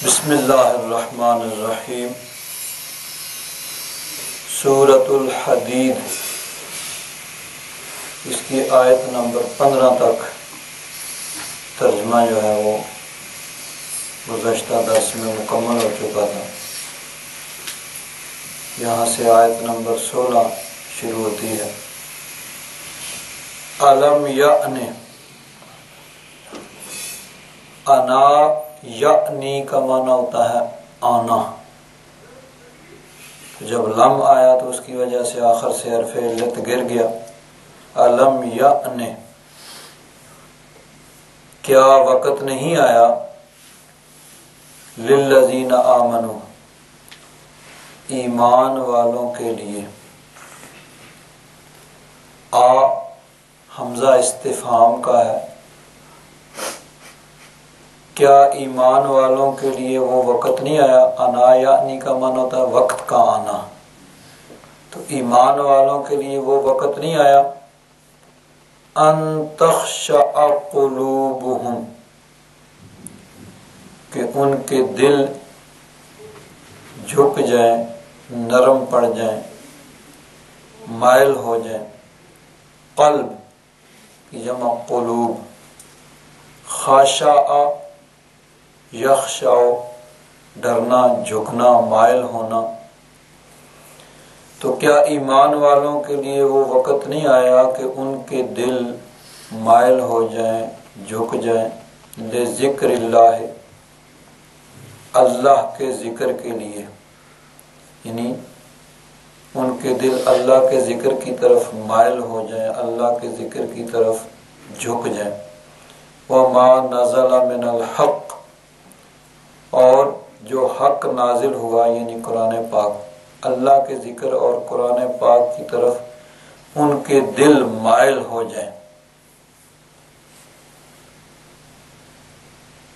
بسم اللہ الرحمن الرحیم۔ سورۃ الحدید، اس کی آیت نمبر 15 تک ترجمہ جو ہے وہ گزشتہ درس میں مکمل ہو چکا تھا۔ یہاں سے آیت نمبر 16 شروع ہوتی ہے۔ علم یعنی، انا یعنی کا معنی ہوتا ہے آنا، جب لم آیا تو اس کی وجہ سے آخر سے حرف علت گر گیا۔ علم یعنی، کیا وقت نہیں آیا، للذین آمنوا، ایمان والوں کے لیے۔ حمزہ استفہام کا ہے، کیا ایمان والوں کے لیے وہ وقت نہیں آیا۔ انا یعنی کا معنی ہوتا ہے وقت کا آنا، تو ایمان والوں کے لیے وہ وقت نہیں آیا۔ ان تخشع قلوبہم، کہ ان کے دل جھک جائیں، نرم پڑ جائیں، مائل ہو جائیں۔ قلب کی جمع قلوب، خاشع یخشع، ڈرنا، جھکنا، مائل ہونا۔ تو کیا ایمان والوں کے لیے وہ وقت نہیں آیا کہ ان کے دل مائل ہو جائیں، جھک جائیں، لذکر اللہ، اللہ کے ذکر کے لیے، یعنی ان کے دل اللہ کے ذکر کی طرف مائل ہو جائیں، اللہ کے ذکر کی طرف جھک جائیں۔ وَمَا نَزَلَ مِنَ الْحَقِّ، اور جو حق نازل ہوا یعنی قرآن پاک، اللہ کے ذکر اور قرآن پاک کی طرف ان کے دل مائل ہو جائیں۔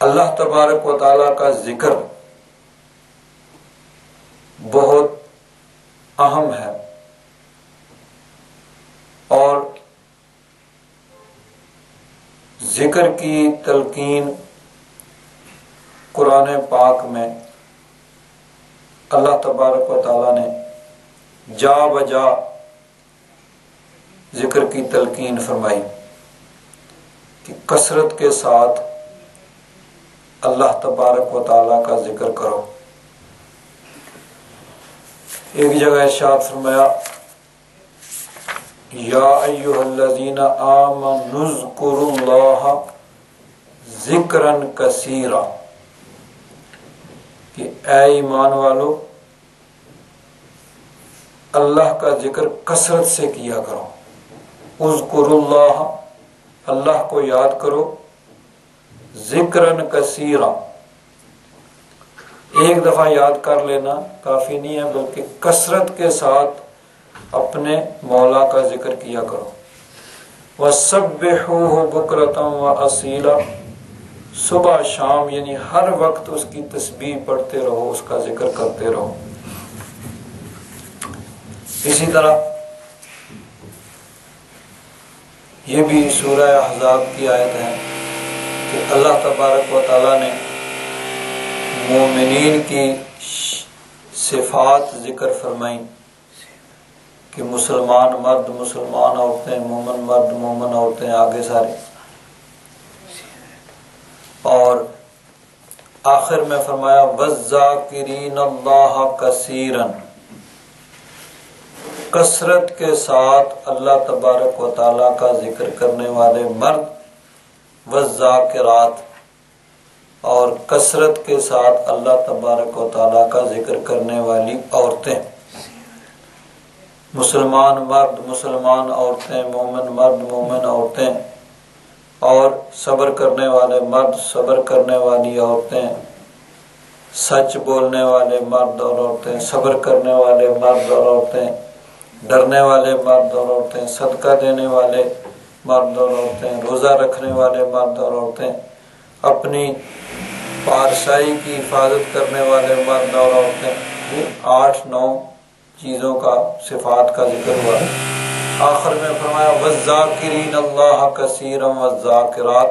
اللہ تبارک و تعالیٰ کا ذکر بہت اہم ہے، اور ذکر کی تلقین قرآن پاک میں اللہ تبارک و تعالیٰ نے جا بجا ذکر کی تلقین فرمائی کہ کثرت کے ساتھ اللہ تبارک و تعالیٰ کا ذکر کرو۔ ایک جگہ ارشاد فرمایا، یا ایھا الذین آمنوا اذکروا اللہ ذکرا کثیرا، کہ اے ایمان والو اللہ کا ذکر کثرت سے کیا کرو۔ اذکروا اللہ، اللہ کو یاد کرو، ذکرا کثیرا، ایک دفعہ یاد کر لینا کافی نہیں ہے، بلکہ کثرت کے ساتھ اپنے مولا کا ذکر کیا کرو۔ وَسَبِّحُوهُ بُكْرَةً وَأَصِيلًا، صبح شام یعنی ہر وقت اس کی تسبیح پڑھتے رہو، اس کا ذکر کرتے رہو۔ اسی طرح یہ بھی سورہ احزاب کی آیت ہے کہ اللہ تبارک و تعالیٰ نے مومنین کی صفات ذکر فرمائیں کہ مسلمان مرد، مسلمان عورتیں، مومن مرد، مومن عورتیں، آگے سارے، اور آخر میں فرمایا وَالذَّاكِرِينَ اللَّهَ كَثِيرًا، کثرت کے ساتھ اللہ تبارک و تعالیٰ کا ذکر کرنے والے مرد، وَالذَّاكِرَاتِ، اور کثرت کے ساتھ اللہ تبارک و تعالیٰ کا ذکر کرنے والی عورتیں۔ مسلمان مرد، مسلمان عورتیں، مومن مرد، مومن عورتیں، اور صبر کرنے والے مرد، صبر کرنے والی عورتیں، سچ بولنے والے مرد اور عورتیں، صبر کرنے والے مرد اور عورتیں، ڈرنے والے مرد اور عورتیں، صدقہ دینے والے مرد اور عورتیں، روزہ رکھنے والے مرد اور عورتیں، اپنی پارسائی کی حفاظت کرنے والے مرد اور عورتیں۔ 8-9 چیزوں کا، صفات کا ذکر ہوا۔ آخر میں فرمایا وَالذَّاكِرِينَ اللَّهَ كَثِيرًا وَالذَّاكِرَاتِ،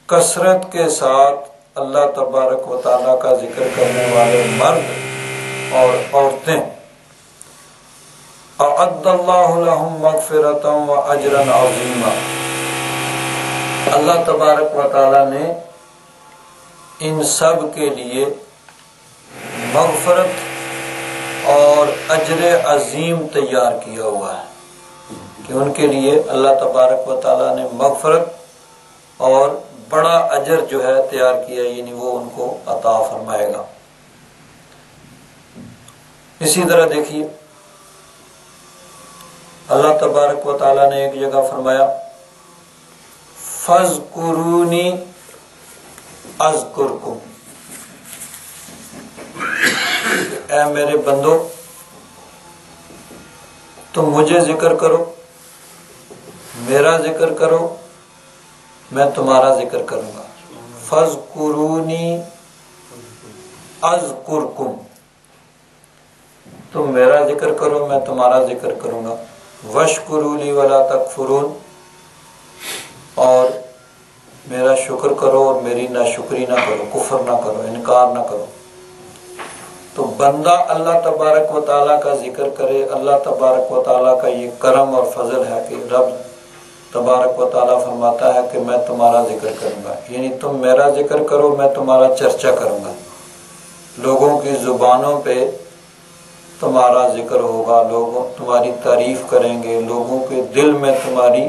کثرت کے ساتھ اللہ تبارک و تعالیٰ کا ذکر کرنے والے مرد اور عورتیں اعد اللہ لہم مغفرۃ و اجرا عظیما، اللہ تبارک و تعالیٰ نے ان سب کے لیے مغفرت اور اجر عظیم تیار کیا ہوا ہے کہ ان کے لیے اللہ تبارک و تعالیٰ نے مغفرت اور بڑا اجر جو ہے تیار کیا، یعنی وہ ان کو عطا فرمائے گا۔ اسی طرح دیکھیے اللہ تبارک و تعالیٰ نے ایک جگہ فرمایا فَاذْكُرُونِي أَذْكُرْكُمْ، اے میرے بندو تم مجھے ذکر کرو، میرا ذکر کرو، میں تمہارا ذکر کروں گا۔ فَاذْكُرُونِي أَذْكُرْكُمْ، تم میرا ذکر کرو میں تمہارا ذکر کروں گا۔ وَاشْكُرُوا لِي وَلَا تَكْفُرُونَ، اور میرا شکر کرو اور میری ناشکری نہ کرو، کفر نہ کرو، انکار نہ کرو۔ تو بندہ اللہ تبارک و تعالیٰ کا ذکر کرے، اللہ تبارک و تعالیٰ کا یہ کرم اور فضل ہے کہ رب تبارک و تعالیٰ فرماتا ہے کہ میں تمہارا ذکر کروں گا، یعنی تم میرا ذکر کرو میں تمہارا چرچا کروں گا، لوگوں کی زبانوں پہ تمہارا ذکر ہوگا، لوگ تمہاری تعریف کریں گے، لوگوں کے دل میں تمہاری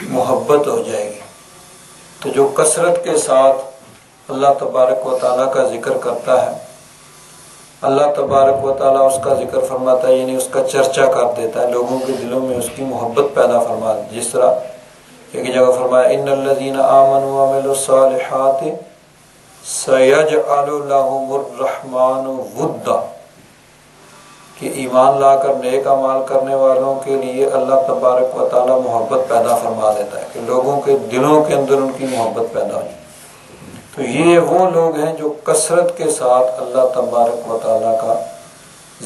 محبت ہو جائے گی۔ تو جو کثرت کے ساتھ اللہ تبارک و تعالیٰ کا ذکر کرتا ہے، اللہ تبارک و تعالیٰ اس کا ذکر فرماتا ہے، یعنی اس کا چرچا کر دیتا ہے، لوگوں کے دلوں میں اس کی محبت پیدا فرماتا ہے۔ جس طرح ایک جگہ فرمایا ان الذین آمنوا وعملوا الصالحات سیجعل لهم الرحمن ودا، کہ ایمان لا کر نیک اعمال کرنے والوں کے لیے اللہ تبارک و تعالیٰ محبت پیدا فرما دیتا ہے، کہ لوگوں کے دلوں کے اندر ان کی محبت پیدا ہو جائے۔ تو یہ وہ لوگ ہیں جو کثرت کے ساتھ اللہ تبارک و تعالیٰ کا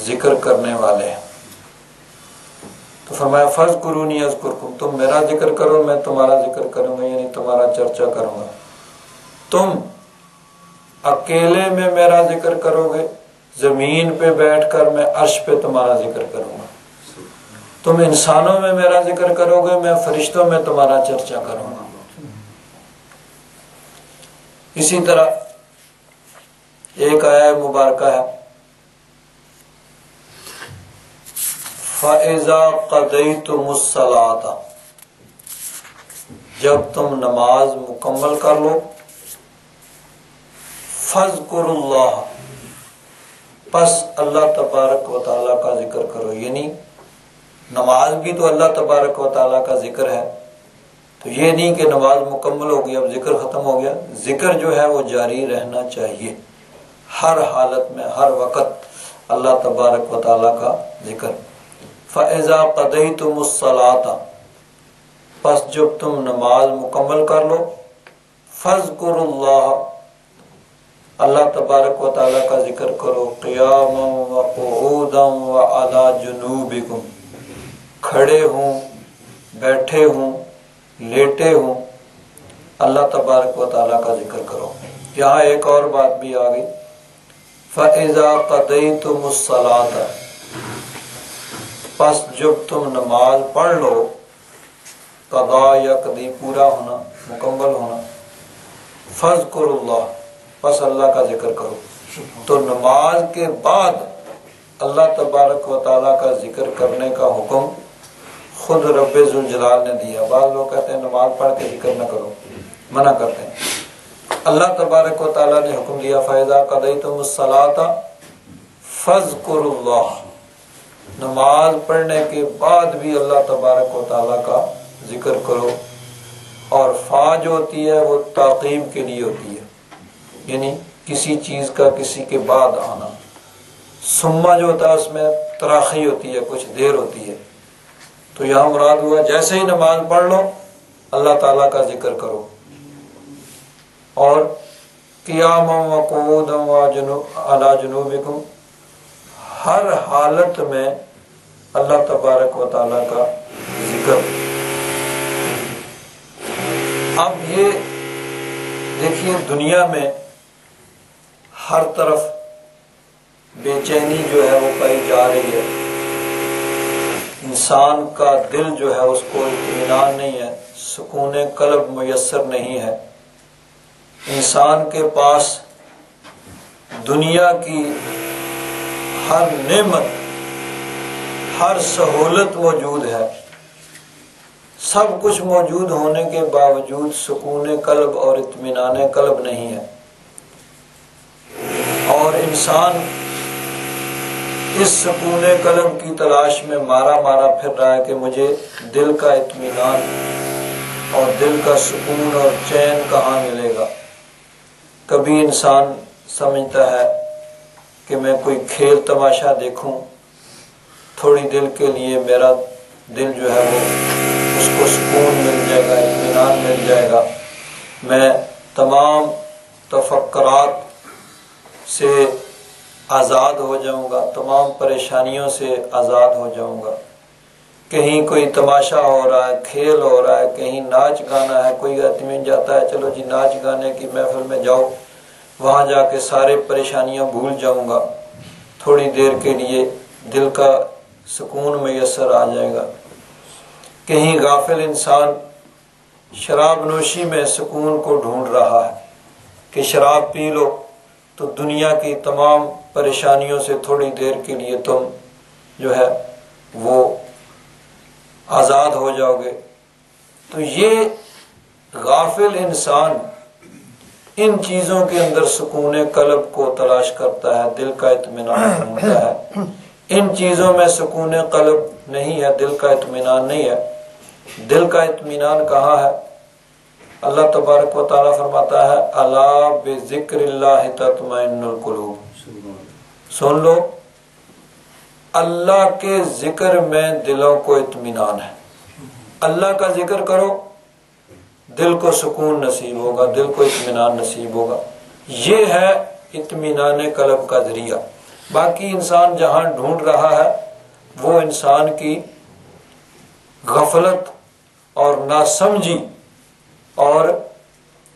ذکر کرنے والے ہیں۔ تو فرمایا فَاذْكُرُونِي أَذْكُرْكُمْ، تم میرا ذکر کرو میں تمہارا ذکر کروں گا، یعنی تمہارا چرچا کروں گا۔ تم اکیلے میں میرا ذکر کرو گے، زمین پہ بیٹھ کر میں عرش پہ تمہارا ذکر کروں گا۔ تم انسانوں میں میرا ذکر کرو گے، میں فرشتوں میں تمہارا چرچا کروں گا۔ اسی طرح ایک آیہ مبارکہ ہے فَإِذَا قَضَيْتُمُ الصَّلَاةَ، جب تم نماز مکمل کر لو، فَاذْكُرُوا اللَّهَ، پس اللہ تبارک و تعالیٰ کا ذکر کرو، یعنی نماز بھی تو اللہ تبارک و تعالیٰ کا ذکر ہے۔ تو یہ نہیں کہ نماز مکمل ہو گئی اب ذکر ختم ہو گیا، ذکر جو ہے وہ جاری رہنا چاہیے، ہر حالت میں ہر وقت اللہ تبارک و تعالیٰ کا ذکر۔ فَإِذَا قَضَيْتُمُ الصَّلَاةَ، پس جب تم نماز مکمل کر لو، فَاذْكُرُوا اللَّهَ، اللہ تبارک و تعالیٰ کا ذکر کرو، قیاما وقعودا وعلی جنوبکم، کھڑے ہوں، بیٹھے ہوں، لیٹے ہوں، اللہ تبارک و تعالیٰ کا ذکر کرو۔ یہاں ایک اور بات بھی آ گئی، فَإِذَا قَضَيْتُمُ الصَّلَاةَ، پس جب تم نماز پڑھ لو، قضا یقضی پورا ہونا، مکمل ہونا، فَاذْكُرُوا اللَّهَ، پس اللہ کا ذکر کرو۔ تو نماز کے بعد اللہ تبارک و تعالیٰ کا ذکر کرنے کا حکم خود رب ذوالجلال نے دیا۔ بعض لوگ کہتے ہیں نماز پڑھ کے ذکر نہ کرو، منع کرتے ہیں۔ اللہ تبارک و تعالیٰ نے حکم دیا فَإِذَا قَضَيْتُمُ الصَّلَاةَ فَاذْكُرُوا اللَّهَ، نماز پڑھنے کے بعد بھی اللہ تبارک و تعالیٰ کا ذکر کرو۔ اور فا جو ہوتی ہے وہ تعقیب کے لیے ہوتی ہے، یعنی کسی چیز کا کسی کے بعد آنا۔ سما جو ہوتا ہے اس میں تراخی ہوتی ہے، کچھ دیر ہوتی ہے۔ تو یہاں مراد ہوا جیسے ہی نماز پڑھ لو اللہ تعالیٰ کا ذکر کرو، اور قیاما وقعودا وعلی جنوبکم، ہر حالت میں اللہ تبارک و تعالیٰ کا ذکر۔ اب یہ دیکھیے دنیا میں ہر طرف بے چینی جو ہے وہ پائی جا رہی ہے. انسان کا دل جو ہے اس کو اطمینان نہیں ہے، سکون قلب میسر نہیں ہے. انسان کے پاس دنیا کی ہر نعمت، ہر سہولت موجود ہے، سب کچھ موجود ہونے کے باوجود سکون قلب اور اطمینان قلب نہیں ہے. اور انسان اس سکون قلب کی تلاش میں مارا مارا پھر رہا ہے کہ مجھے دل کا اطمینان اور دل کا سکون اور چین کہاں ملے گا. کبھی انسان سمجھتا ہے کہ میں کوئی کھیل تماشا دیکھوں، تھوڑی دل کے لیے میرا دل جو ہے وہ اس کو سکون مل جائے گا، اطمینان مل جائے گا، میں تمام تفکرات سے آزاد ہو جاؤں گا، تمام پریشانیوں سے آزاد ہو جاؤں گا. کہیں کوئی تماشا ہو رہا ہے، کھیل ہو رہا ہے، کہیں ناچ گانا ہے، کوئی آدمی جاتا ہے چلو جی ناچ گانے کی محفل میں جاؤ، وہاں جا کے سارے پریشانیاں بھول جاؤں گا، تھوڑی دیر کے لیے دل کا سکون میسر آ جائے گا. کہیں غافل انسان شراب نوشی میں سکون کو ڈھونڈ رہا ہے کہ شراب پی لو تو دنیا کی تمام پریشانیوں سے تھوڑی دیر کے لیے تم جو ہے وہ آزاد ہو جاؤ گے. تو یہ غافل انسان ان چیزوں کے اندر سکون قلب کو تلاش کرتا ہے، دل کا اطمینان ڈھونڈتا ہے. ان چیزوں میں سکون قلب نہیں ہے، دل کا اطمینان نہیں ہے. دل کا اطمینان کہاں ہے؟ اللہ تبارک و تعالیٰ فرماتا ہے الا بذکر اللہ تطمئن القلوب. سن لو، اللہ کے ذکر میں دلوں کو اطمینان ہے. اللہ کا ذکر کرو، دل کو سکون نصیب ہوگا، دل کو اطمینان نصیب ہوگا. یہ ہے اطمینان قلب کا ذریعہ. باقی انسان جہاں ڈھونڈ رہا ہے وہ انسان کی غفلت اور ناسمجھی اور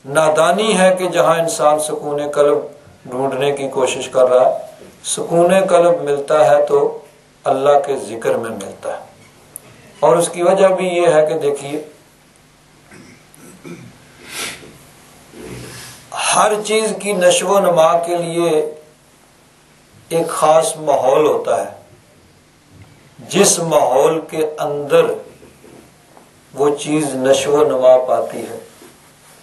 نادانی ہے کہ جہاں انسان سکون قلب ڈھونڈنے کی کوشش کر رہا ہے. سکون قلب ملتا ہے تو اللہ کے ذکر میں ملتا ہے. اور اس کی وجہ بھی یہ ہے کہ دیکھیے ہر چیز کی نشو و نما کے لیے ایک خاص ماحول ہوتا ہے. جس ماحول کے اندر وہ چیز نشو و نما پاتی ہے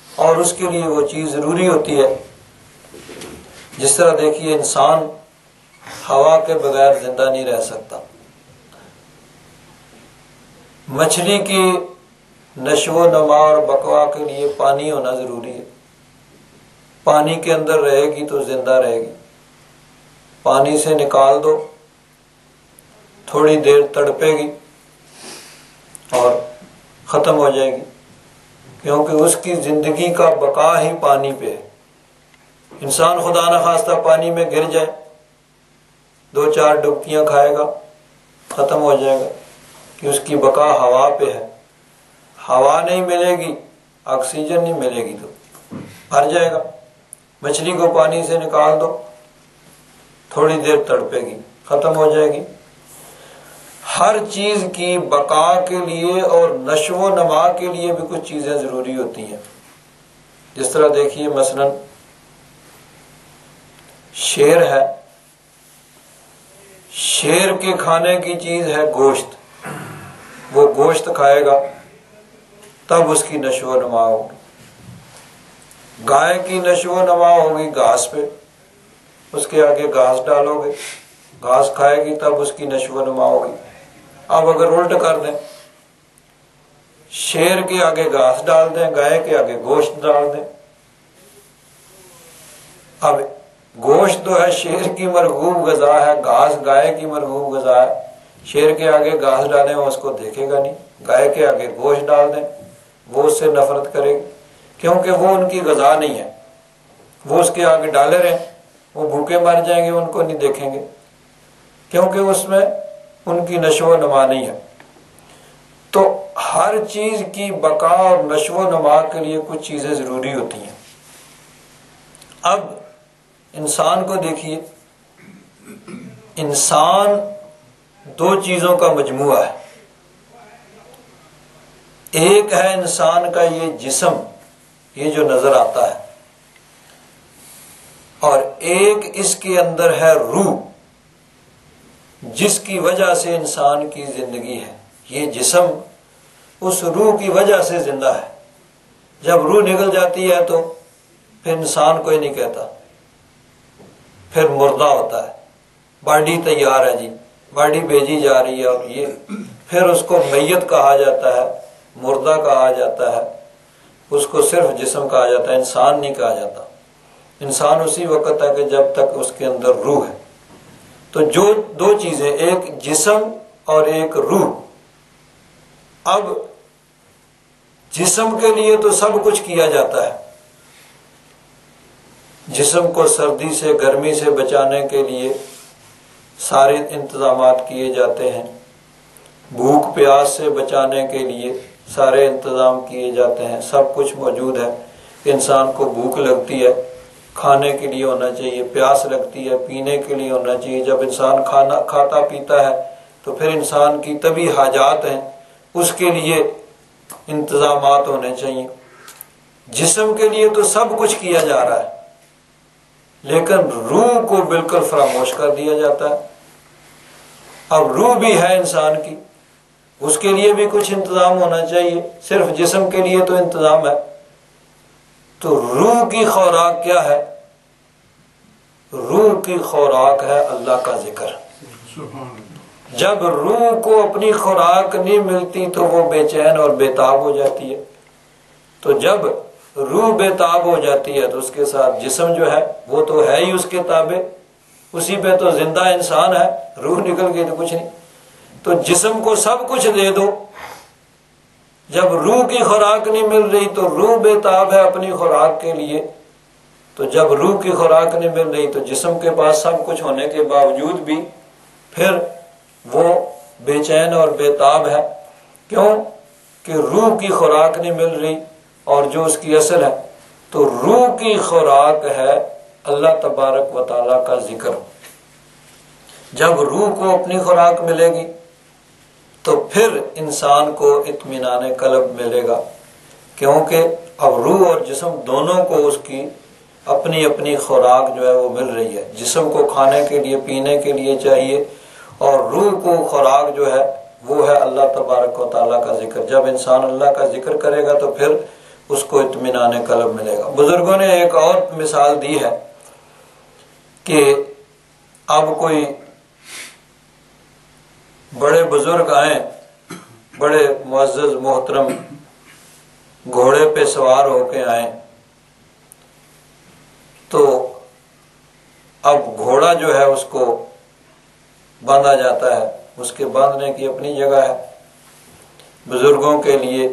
اور اس کے لیے وہ چیز ضروری ہوتی ہے. جس طرح دیکھیے انسان ہوا کے بغیر زندہ نہیں رہ سکتا. مچھلی کی نشو و نما اور بقا کے لیے پانی ہونا ضروری ہے. پانی کے اندر رہے گی تو زندہ رہے گی. پانی سے نکال دو، تھوڑی دیر تڑپے گی اور ختم ہو جائے گی، کیونکہ اس کی زندگی کا بقا ہی پانی پہ ہے. انسان خدا نخواستہ پانی میں گر جائے، 2-4 ڈبکیاں کھائے گا، ختم ہو جائے گا، کہ اس کی بقا ہوا پہ ہے. ہوا نہیں ملے گی، آکسیجن نہیں ملے گی تو مر جائے گا. مچھلی کو پانی سے نکال دو، تھوڑی دیر تڑپے گی، ختم ہو جائے گی. ہر چیز کی بقا کے لیے اور نشو و نما کے لیے بھی کچھ چیزیں ضروری ہوتی ہیں. جس طرح دیکھیے مثلا شیر ہے، شیر کے کھانے کی چیز ہے گوشت. وہ گوشت کھائے گا تب اس کی نشو و نما ہوگی. گائے کی نشو و نما ہوگی گھاس پہ، اس کے آگے گھاس ڈالو گے، گھاس کھائے گی تب اس کی نشو و نما ہوگی. اب اگر الٹ کر دیں، شیر کے آگے گھاس ڈال دیں، گائے کے آگے گوشت ڈال دیں. اب گوشت تو ہے شیر کی مرغوب غذا ہے، گھاس گائے کی مرغوب غذا ہے. شیر کے آگے گھاس ڈالیں وہ اس کو دیکھے گا نہیں، گائے کے آگے گوشت ڈال دیں وہ اس سے نفرت کرے گی، کیونکہ وہ ان کی غذا نہیں ہے. وہ اس کے آگے ڈالے رہیں، وہ بھوکے مر جائیں گے، ان کو نہیں دیکھیں گے، کیونکہ اس میں ان کی نشو و نما نہیں ہے. تو ہر چیز کی بقا اور نشو و نما کے لیے کچھ چیزیں ضروری ہوتی ہیں. اب انسان کو دیکھیے، انسان دو چیزوں کا مجموعہ ہے، ایک ہے انسان کا یہ جسم، یہ جو نظر آتا ہے، اور ایک اس کے اندر ہے روح، جس کی وجہ سے انسان کی زندگی ہے۔ یہ جسم اس روح کی وجہ سے زندہ ہے، جب روح نکل جاتی ہے تو پھر انسان کوئی نہیں کہتا، پھر مردہ ہوتا ہے، باڈی تیار ہے جی، باڈی بھیجی جا رہی ہے، اور یہ پھر اس کو میت کہا جاتا ہے، مردہ کہا جاتا ہے، اس کو صرف جسم کہا جاتا ہے، انسان نہیں کہا جاتا۔ انسان اسی وقت ہے کہ جب تک اس کے اندر روح ہے۔ تو جو دو چیزیں، ایک جسم اور ایک روح۔ اب جسم کے لیے تو سب کچھ کیا جاتا ہے، جسم کو سردی سے گرمی سے بچانے کے لیے سارے انتظامات کیے جاتے ہیں، بھوک پیاس سے بچانے کے لیے سارے انتظام کیے جاتے ہیں، سب کچھ موجود ہے۔ انسان کو بھوک لگتی ہے، کھانے کے لیے ہونا چاہیے، پیاس لگتی ہے، پینے کے لیے ہونا چاہیے۔ جب انسان کھاتا پیتا ہے تو پھر انسان کی طبی حاجات ہیں، اس کے لیے انتظامات ہونے چاہیے۔ جسم کے لیے تو سب کچھ کیا جا رہا ہے، لیکن روح کو بالکل فراموش کر دیا جاتا ہے۔ اب روح بھی ہے انسان کی، اس کے لیے بھی کچھ انتظام ہونا چاہیے، صرف جسم کے لیے تو انتظام ہے۔ تو روح کی خوراک کیا ہے؟ روح کی خوراک ہے اللہ کا ذکر۔ جب روح کو اپنی خوراک نہیں ملتی تو وہ بے چین اور بےتاب ہو جاتی ہے۔ تو جب روح بےتاب ہو جاتی ہے تو اس کے ساتھ جسم جو ہے وہ تو ہے ہی اس کے تابع، اسی پہ تو زندہ انسان ہے، روح نکل گئی تو کچھ نہیں۔ تو جسم کو سب کچھ دے دو، جب روح کی خوراک نہیں مل رہی تو روح بےتاب ہے اپنی خوراک کے لیے، تو جب روح کی خوراک نہیں مل رہی تو جسم کے پاس سب کچھ ہونے کے باوجود بھی پھر وہ بے چین اور بےتاب ہے۔ کیوں؟ کہ روح کی خوراک نہیں مل رہی، اور جو اس کی اصل ہے تو روح کی خوراک ہے اللہ تبارک و تعالیٰ کا ذکر۔ جب روح کو اپنی خوراک ملے گی تو پھر انسان کو اطمینان قلب ملے گا، کیونکہ اب روح اور جسم دونوں کو اس کی اپنی اپنی خوراک جو ہے وہ مل رہی ہے۔ جسم کو کھانے کے لیے پینے کے لیے چاہیے، اور روح کو خوراک جو ہے وہ ہے اللہ تبارک و تعالیٰ کا ذکر۔ جب انسان اللہ کا ذکر کرے گا تو پھر اس کو اطمینان قلب ملے گا۔ بزرگوں نے ایک اور مثال دی ہے کہ اب کوئی بڑے بزرگ آئیں، بڑے معزز محترم گھوڑے پہ سوار ہو کے آئیں، تو اب گھوڑا جو ہے اس کو باندھا جاتا ہے، اس کے باندھنے کی اپنی جگہ ہے۔ بزرگوں کے لیے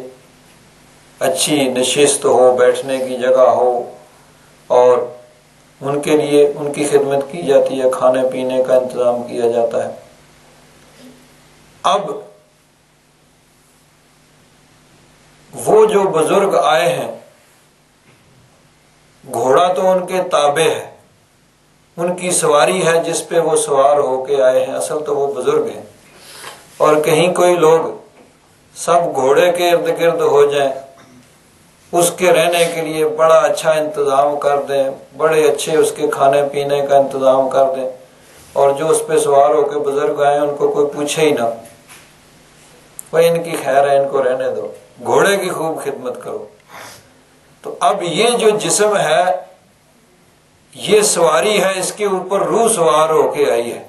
اچھی نشست ہو، بیٹھنے کی جگہ ہو، اور ان کے لیے ان کی خدمت کی جاتی ہے، کھانے پینے کا انتظام کیا جاتا ہے۔ اب وہ جو بزرگ آئے ہیں، گھوڑا تو ان کے تابع ہے، ان کی سواری ہے جس پہ وہ سوار ہو کے آئے ہیں، اصل تو وہ بزرگ ہیں۔ اور کہیں کوئی لوگ سب گھوڑے کے ارد گرد ہو جائیں، اس کے رہنے کے لیے بڑا اچھا انتظام کر دیں، بڑے اچھے اس کے کھانے پینے کا انتظام کر دیں، اور جو اس پہ سوار ہو کے بزرگ آئے ان کو کوئی پوچھے ہی نہ، بھائی ان کی خیر ہے، ان کو رہنے دو، گھوڑے کی خوب خدمت کرو۔ تو اب یہ جو جسم ہے یہ سواری ہے، اس کے اوپر روح سوار ہو کے آئی ہے۔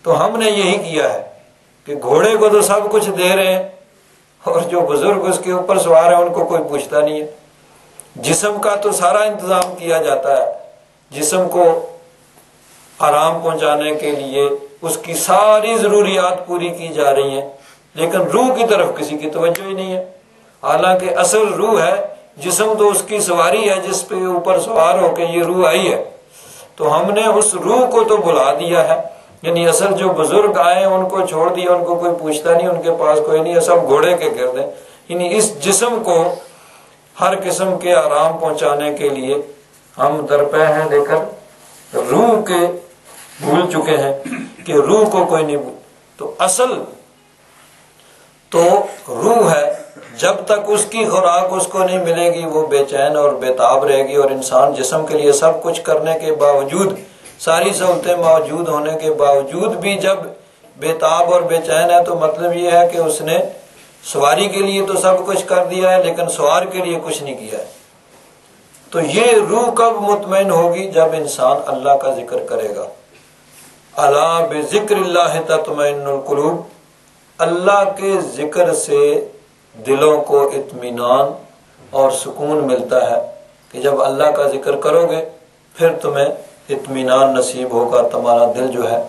تو ہم نے یہی کیا ہے کہ گھوڑے کو تو سب کچھ دے رہے ہیں، اور جو بزرگ اس کے اوپر سوار ہیں ان کو کوئی پوچھتا نہیں ہے۔ جسم کا تو سارا انتظام کیا جاتا ہے، جسم کو آرام پہنچانے کے لیے اس کی ساری ضروریات پوری کی جا رہی ہیں، لیکن روح کی طرف کسی کی توجہ ہی نہیں ہے۔ حالانکہ اصل روح ہے، جسم تو اس کی سواری ہے جس پہ اوپر سوار ہو کے یہ روح آئی ہے۔ تو ہم نے اس روح کو تو بلا دیا ہے، یعنی اصل جو بزرگ آئے ہیں ان کو چھوڑ دیا، ان کو کوئی پوچھتا نہیں، ان کے پاس کوئی نہیں ہے، سب گھوڑے کے گرد ہیں۔ یعنی اس جسم کو ہر قسم کے آرام پہنچانے کے لیے ہم درپے ہیں لیکن روح کے بھول چکے ہیں کہ روح کو کوئی نہیں بھول. تو اصل تو روح ہے، جب تک اس کی خوراک اس کو نہیں ملے گی وہ بے چین اور بے تاب رہے گی. اور انسان جسم کے لیے سب کچھ کرنے کے باوجود، ساری سہولتیں موجود ہونے کے باوجود بھی جب بے تاب اور بے چین ہے تو مطلب یہ ہے کہ اس نے سواری کے لیے تو سب کچھ کر دیا ہے لیکن سوار کے لیے کچھ نہیں کیا ہے. تو یہ روح کب مطمئن ہوگی؟ جب انسان اللہ کا ذکر کرے گا. الا بذکر اللہ تطمئن القلوب، اللہ کے ذکر سے دلوں کو اطمینان اور سکون ملتا ہے کہ جب اللہ کا ذکر کرو گے پھر تمہیں اطمینان نصیب ہوگا، تمہارا دل جو ہے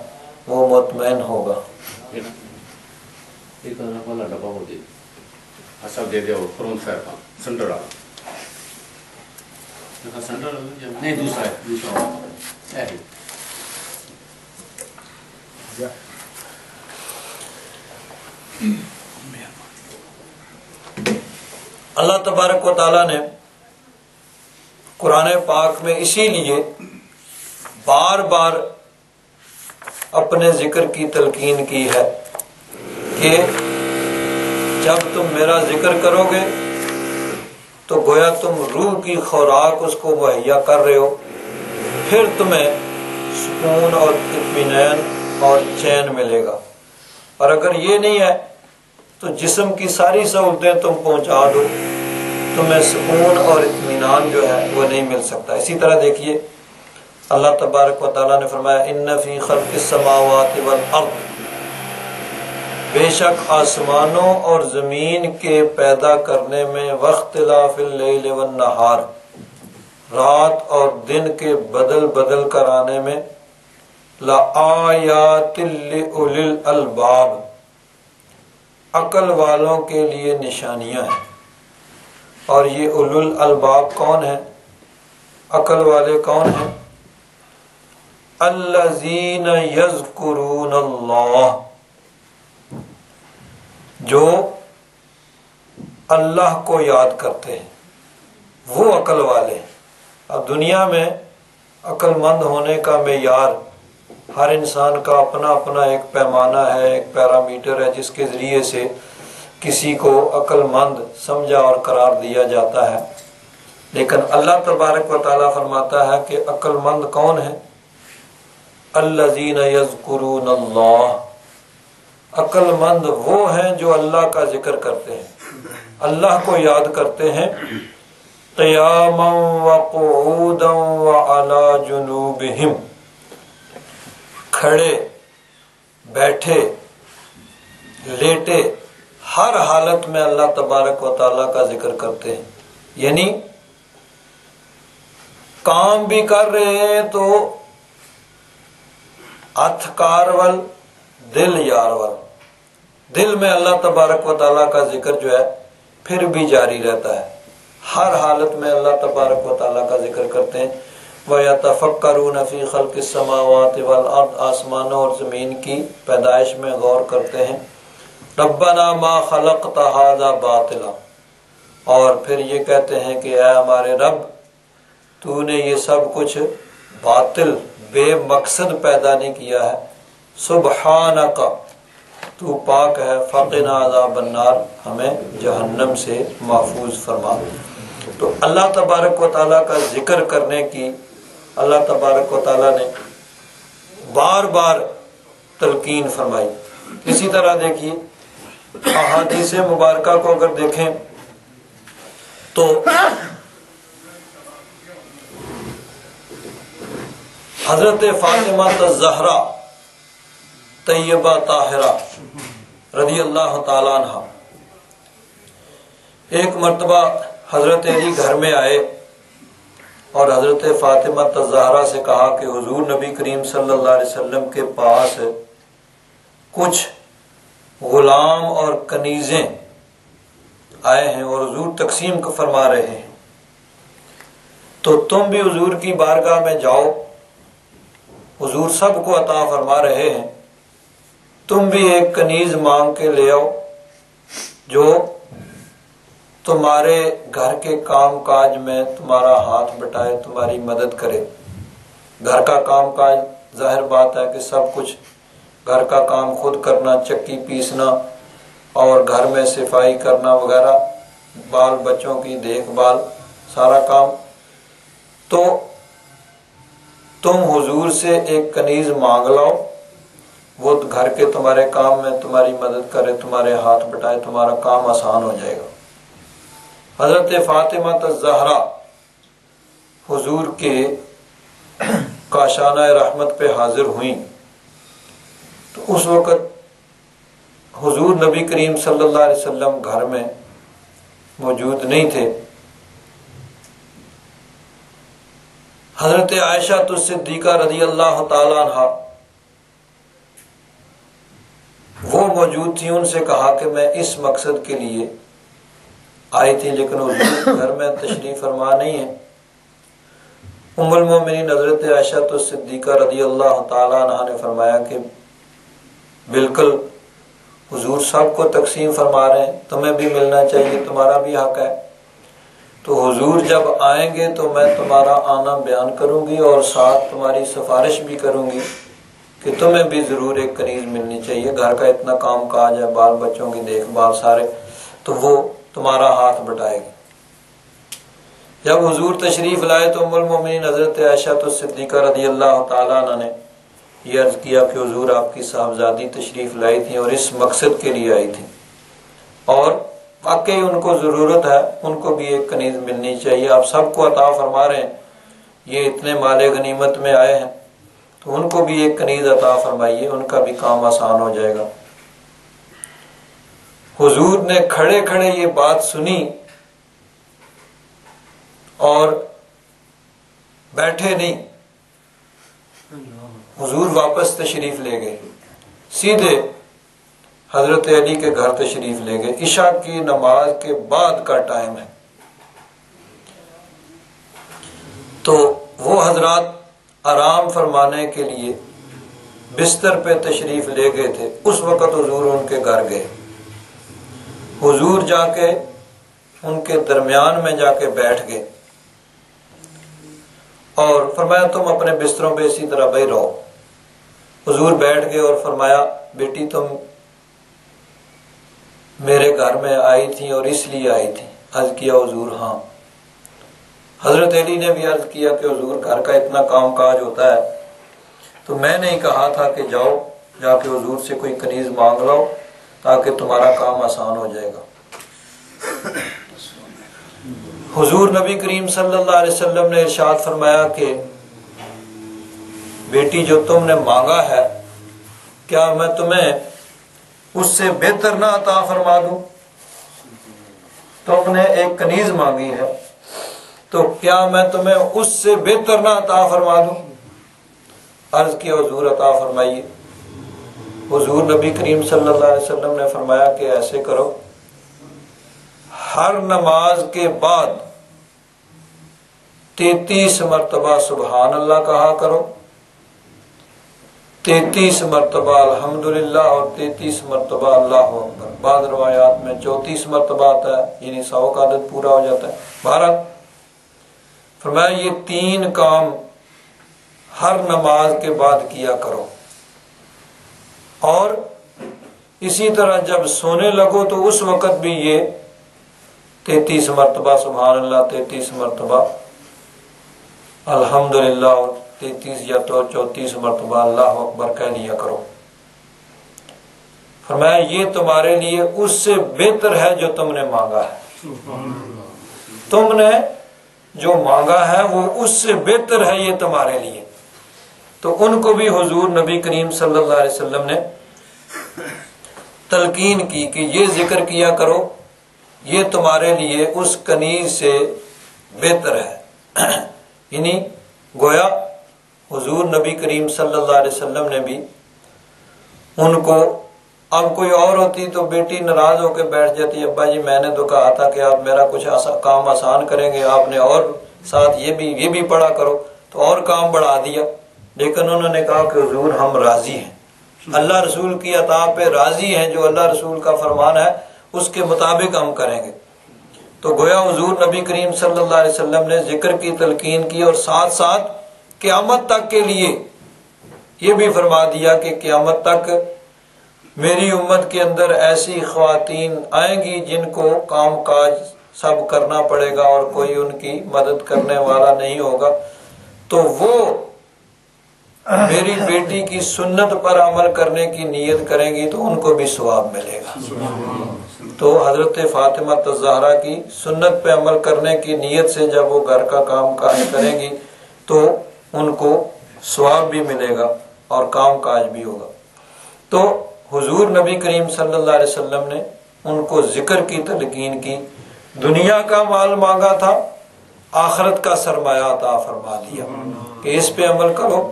وہ مطمئن ہوگا. اللہ تبارک و تعالیٰ نے قرآن پاک میں اسی لیے بار بار اپنے ذکر کی تلقین کی ہے کہ جب تم میرا ذکر کرو گے تو گویا تم روح کی خوراک اس کو مہیا کر رہے ہو، پھر تمہیں سکون اور اطمینان اور چین ملے گا. اور اگر یہ نہیں ہے تو جسم کی ساری سہولتیں تم پہنچا دو، تمہیں سکون اور اطمینان جو ہے وہ نہیں مل سکتا. اسی طرح دیکھیے اللہ تبارک و تعالیٰ نے فرمایا ان فی خلق السماوات والارض، بے شک آسمانوں اور زمین کے پیدا کرنے میں، واختلاف اللیل والنہار، رات اور دن کے بدل بدل کر آنے میں، لآیات لأولی الالباب، عقل والوں کے لیے نشانیاں ہیں. اور یہ اولو الالباب کون ہیں؟ عقل والے کون ہیں؟ الذین یذکرون اللہ، جو اللہ کو یاد کرتے ہیں، وہ عقل والے ہیں. اب دنیا میں عقل مند ہونے کا معیار ہر انسان کا اپنا اپنا ایک پیمانہ ہے، ایک پیرامیٹر ہے جس کے ذریعے سے کسی کو عقل مند سمجھا اور قرار دیا جاتا ہے. لیکن اللہ تبارک و تعالیٰ فرماتا ہے کہ عقل مند کون ہے؟ الذین یذکرون اللہ، عقل مند وہ ہیں جو اللہ کا ذکر کرتے ہیں، اللہ کو یاد کرتے ہیں، قیاما وقعودا وعلی جنوبہم، کھڑے، بیٹھے، لیٹے، ہر حالت میں اللہ تبارک و تعالیٰ کا ذکر کرتے ہیں. یعنی کام بھی کر رہے ہیں تو ہاتھ کارول دل یارول، دل میں اللہ تبارک و تعالیٰ کا ذکر جو ہے پھر بھی جاری رہتا ہے. ہر حالت میں اللہ تبارک و تعالیٰ کا ذکر کرتے ہیں. وَيَتَفَكَّرُونَ فِي خَلْقِ السَّمَاوَاتِ وَالْأَرْضِ، آسمانوں اور زمین کی پیدائش میں غور کرتے ہیں. رَبَّنَا مَا خَلَقْتَ هَذَا بَاطِلًا، اور پھر یہ کہتے ہیں کہ اے ہمارے رب، تو نے یہ سب کچھ باطل، بے مقصد پیدا نہیں کیا ہے. سبحانک، تو پاک ہے. فقنا عذاب النار، ہمیں جہنم سے محفوظ فرما. تو اللہ تبارک و تعالیٰ کا ذکر کرنے کی اللہ تبارک و تعالیٰ نے بار بار تلقین فرمائی. اسی طرح دیکھیے احادیث مبارکہ کو اگر دیکھیں تو حضرت فاطمہ الزہرا طیبہ طاہرہ رضی اللہ تعالیٰ عنہ ایک مرتبہ حضرت علی گھر میں آئے اور حضرت فاطمہ الزہرا سے کہا کہ حضور نبی کریم صلی اللہ علیہ وسلم کے پاس کچھ غلام اور کنیزیں آئے ہیں اور حضور تقسیم فرما رہے ہیں، تو تم بھی حضور کی بارگاہ میں جاؤ، حضور سب کو عطا فرما رہے ہیں، تم بھی ایک کنیز مانگ کے لے آؤ جو تمہارے گھر کے کام کاج میں تمہارا ہاتھ بٹائے، تمہاری مدد کرے۔ گھر کا کام کاج ظاہر بات ہے کہ سب کچھ گھر کا کام خود کرنا، چکی پیسنا اور گھر میں صفائی کرنا وغیرہ، بال بچوں کی دیکھ بھال، سارا کام۔ تو تم حضور سے ایک کنیز مانگ لاؤ، وہ گھر کے تمہارے کام میں تمہاری مدد کرے، تمہارے ہاتھ بٹائے، تمہارا کام آسان ہو جائے گا۔ حضرت فاطمہ الزہرا حضور کے کاشانہ رحمت پہ حاضر ہوئیں تو اس وقت حضور نبی کریم صلی اللہ علیہ وسلم گھر میں موجود نہیں تھے۔ حضرت عائشہ الصدیقہ رضی اللہ تعالیٰ عنہ وہ موجود تھی، ان سے کہا کہ میں اس مقصد کے لیے آئی تھی لیکن حضور گھر میں تشریف فرما نہیں ہے۔ ام المومنین حضرت عائشہ الصدیقہ رضی اللہ تعالیٰ عنہ نے فرمایا کہ بالکل حضور سب کو تقسیم فرما رہے ہیں، تمہیں بھی ملنا چاہیے، تمہارا بھی حق ہے۔ تو حضور جب آئیں گے تو میں تمہارا آنا بیان کروں گی اور ساتھ تمہاری سفارش بھی کروں گی کہ تمہیں بھی ضرور ایک کنیز ملنی چاہیے، گھر کا اتنا کام کاج ہے، بال بچوں کی دیکھ بھال سارے، تو وہ تمہارا ہاتھ بٹائے گی۔ جب حضور تشریف لائے تو ام المومنین حضرت عائشہ الصدیقہ رضی اللہ تعالیٰ عنہ نے یہ عرض کیا کہ حضور آپ کی صاحبزادی تشریف لائی تھی اور اس مقصد کے لیے آئی تھی، اور واقعی ان کو ضرورت ہے، ان کو بھی ایک کنیز ملنی چاہیے، آپ سب کو عطا فرما رہے ہیں، یہ اتنے مال غنیمت میں آئے ہیں تو ان کو بھی ایک کنیز عطا فرمائیے، ان کا بھی کام آسان ہو جائے گا۔ حضور نے کھڑے کھڑے یہ بات سنی اور بیٹھے نہیں، حضور واپس تشریف لے گئے، سیدھے حضرت علی کے گھر تشریف لے گئے۔ عشاء کی نماز کے بعد کا ٹائم ہے، تو وہ حضرات آرام فرمانے کے لیے بستر پہ تشریف لے گئے تھے، اس وقت حضور ان کے گھر گئے۔ حضور جا کے ان کے درمیان میں جا کے بیٹھ گئے اور فرمایا تم اپنے بستروں پہ اسی طرح بیٹھ رہو۔ حضور بیٹھ گئے اور فرمایا بیٹی تم میرے گھر میں آئی تھی اور اس لیے آئی تھی؟ عرض کیا حضور ہاں۔ حضرت علی نے بھی عرض کیا کہ حضور گھر کا اتنا کام کاج ہوتا ہے تو میں نے کہا تھا کہ جاؤ جا کے حضور سے کوئی کنیز مانگ لاؤ تاکہ تمہارا کام آسان ہو جائے گا۔ حضور نبی کریم صلی اللہ علیہ وسلم نے ارشاد فرمایا کہ بیٹی جو تم نے مانگا ہے کیا میں تمہیں اس سے بہتر نہ عطا فرما دوں؟ تم نے ایک کنیز مانگی ہے تو کیا میں تمہیں اس سے بہتر نہ عطا فرما دوں؟ عرض کیا حضور عطا فرمائیے۔ حضور نبی کریم صلی اللہ علیہ وسلم نے فرمایا کہ ایسے کرو، ہر نماز کے بعد 33 مرتبہ سبحان اللہ کہا کرو، 33 مرتبہ الحمدللہ اور 33 مرتبہ اللہ اکبر۔ بعض روایات میں 34 مرتبہ آتا ہے، یعنی 100 کا عدد پورا ہو جاتا ہے۔ بہرحال فرمایا یہ 3 کام ہر نماز کے بعد کیا کرو، اور اسی طرح جب سونے لگو تو اس وقت بھی یہ 33 مرتبہ سبحان اللہ، 33 مرتبہ الحمدللہ اور 33 یا تو 34 مرتبہ اللہ اکبر کہہ لیا کرو۔ فرمایا یہ تمہارے لیے اس سے بہتر ہے جو تم نے مانگا ہے، تم نے جو مانگا ہے وہ اس سے بہتر ہے یہ تمہارے لیے۔ تو ان کو بھی حضور نبی کریم صلی اللہ علیہ وسلم نے تلقین کی کہ یہ ذکر کیا کرو، یہ تمہارے لیے اس کنیز سے بہتر ہے۔ یعنی گویا حضور نبی کریم صلی اللہ علیہ وسلم نے بھی ان کو، اب کوئی اور ہوتی تو بیٹی ناراض ہو کے بیٹھ جاتی، ابا جی میں نے تو کہا تھا کہ آپ میرا کچھ کام آسان کریں گے، آپ نے اور ساتھ یہ بھی پڑھا کرو، تو اور کام بڑھا دیا۔ لیکن انہوں نے کہا کہ حضور ہم راضی ہیں، اللہ رسول کی عطا پہ راضی ہیں، جو اللہ رسول کا فرمان ہے اس کے مطابق ہم کریں گے۔ تو گویا حضور نبی کریم صلی اللہ علیہ وسلم نے ذکر کی تلقین کی، اور ساتھ ساتھ قیامت تک کے لیے یہ بھی فرما دیا کہ قیامت تک میری امت کے اندر ایسی خواتین آئیں گی جن کو کام کاج سب کرنا پڑے گا اور کوئی ان کی مدد کرنے والا نہیں ہوگا، تو وہ میری بیٹی کی سنت پر عمل کرنے کی نیت کریں گی تو ان کو بھی ثواب ملے گا۔ تو حضرت فاطمہ الزہرا کی سنت پہ عمل کرنے کی نیت سے جب وہ گھر کا کام کاج کریں گی تو ان کو ثواب بھی ملے گا اور کام کاج بھی ہوگا۔ تو حضور نبی کریم صلی اللہ علیہ وسلم نے ان کو ذکر کی تلقین کی، دنیا کا مال مانگا تھا، آخرت کا سرمایہ عطا فرما دیا کہ اس پہ عمل کرو،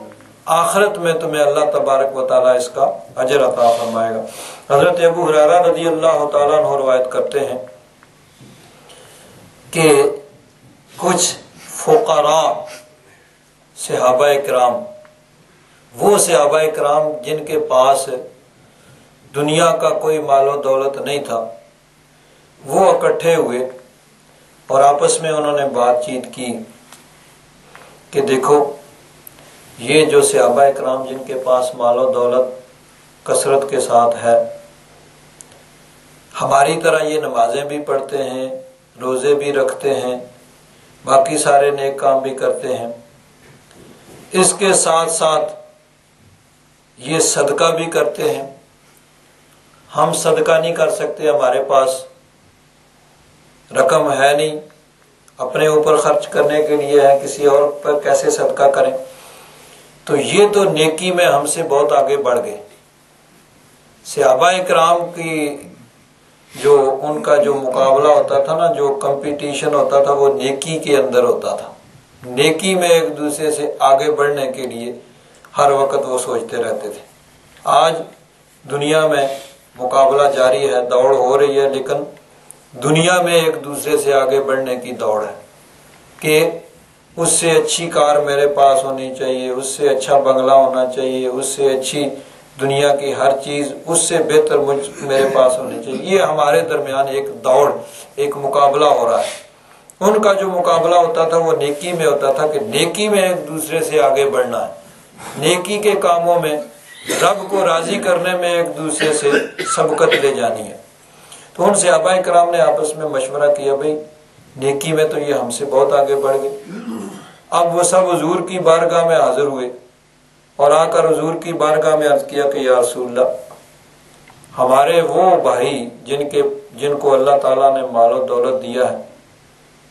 آخرت میں تمہیں اللہ تبارک و تعالیٰ اس کا اجر عطا فرمائے گا۔ حضرت ابو ہریرہ رضی اللہ تعالیٰ عنہ روایت کرتے ہیں کہ کچھ فقراء صحابہ کرام، وہ صحابہ کرام جن کے پاس دنیا کا کوئی مال و دولت نہیں تھا، وہ اکٹھے ہوئے اور آپس میں انہوں نے بات چیت کی کہ دیکھو یہ جو صحابہ کرام جن کے پاس مال و دولت کثرت کے ساتھ ہے، ہماری طرح یہ نمازیں بھی پڑھتے ہیں، روزے بھی رکھتے ہیں، باقی سارے نیک کام بھی کرتے ہیں، اس کے ساتھ ساتھ یہ صدقہ بھی کرتے ہیں، ہم صدقہ نہیں کر سکتے، ہمارے پاس رقم ہے نہیں، اپنے اوپر خرچ کرنے کے لیے ہے، کسی اور پر کیسے صدقہ کریں؟ تو یہ تو نیکی میں ہم سے بہت آگے بڑھ گئے۔ صحابہ کرام کی جو ان کا جو مقابلہ ہوتا تھا نا، جو کمپٹیشن ہوتا تھا، وہ نیکی کے اندر ہوتا تھا، نیکی میں ایک دوسرے سے آگے بڑھنے کے لیے ہر وقت وہ سوچتے رہتے تھے۔ آج دنیا میں مقابلہ جاری ہے، دوڑ ہو رہی ہے، لیکن دنیا میں ایک دوسرے سے آگے بڑھنے کی دوڑ ہے کہ اس سے اچھی کار میرے پاس ہونی چاہیے، اس سے اچھا بنگلہ ہونا چاہیے، اس سے اچھی دنیا کی ہر چیز، اس سے بہتر میرے پاس ہونی چاہیے۔ یہ ہمارے درمیان ایک دوڑ، ایک مقابلہ ہو رہا ہے۔ ان کا جو مقابلہ ہوتا تھا وہ نیکی میں ہوتا تھا کہ نیکی میں ایک دوسرے سے آگے بڑھنا ہے، نیکی کے کاموں میں رب کو راضی کرنے میں ایک دوسرے سے سبقت لے جانی ہے۔ تو ان صحابہ کرام نے آپس میں مشورہ کیا، بھئی نیکی میں تو یہ ہم سے بہت آگے بڑھ گئے۔ اب وہ سب حضور کی بارگاہ میں حاضر ہوئے اور آ کر حضور کی بارگاہ میں عرض کیا کہ یا رسول اللہ، ہمارے وہ بھائی جن کو اللہ تعالیٰ نے مال و دولت دیا ہے،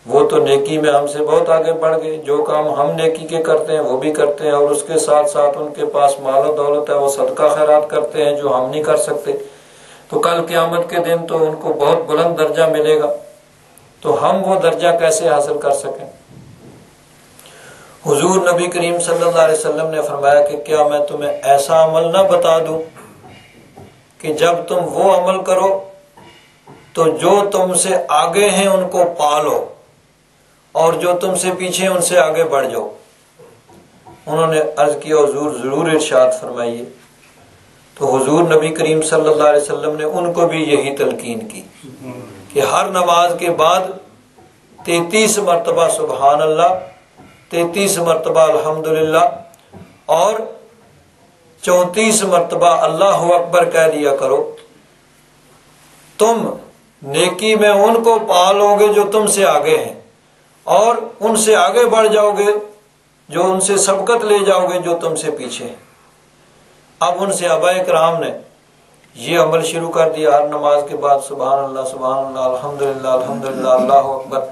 وہ تو نیکی میں ہم سے بہت آگے بڑھ گئے، جو کام ہم نیکی کے کرتے ہیں وہ بھی کرتے ہیں، اور اس کے ساتھ ساتھ ان کے پاس مال و دولت ہے، وہ صدقہ خیرات کرتے ہیں جو ہم نہیں کر سکتے، تو کل قیامت کے دن تو ان کو بہت بلند درجہ ملے گا، تو ہم وہ درجہ کیسے حاصل کر سکیں؟ حضور نبی کریم صلی اللہ علیہ وسلم نے فرمایا کہ کیا میں تمہیں ایسا عمل نہ بتا دوں کہ جب تم وہ عمل کرو تو جو تم سے آگے ہیں ان کو پالو، اور جو تم سے پیچھے ان سے آگے بڑھ جاؤ۔ انہوں نے عرض کیا حضور ضرور ارشاد فرمائیے۔ تو حضور نبی کریم صلی اللہ علیہ وسلم نے ان کو بھی یہی تلقین کی کہ ہر نماز کے بعد 33 مرتبہ سبحان اللہ، 33 مرتبہ الحمدللہ اور 34 مرتبہ اللہ اکبر کہہ لیا کرو۔ تم نیکی میں ان کو پالو گے جو تم سے آگے ہیں، اور ان سے آگے بڑھ جاؤ گے، جو ان سے سبقت لے جاؤ گے جو تم سے پیچھے ہیں۔ اب ان صحابہ کرام نے یہ عمل شروع کر دیا، ہر نماز کے بعد سبحان اللہ الحمدللہ الحمدللہ اللہ اکبر۔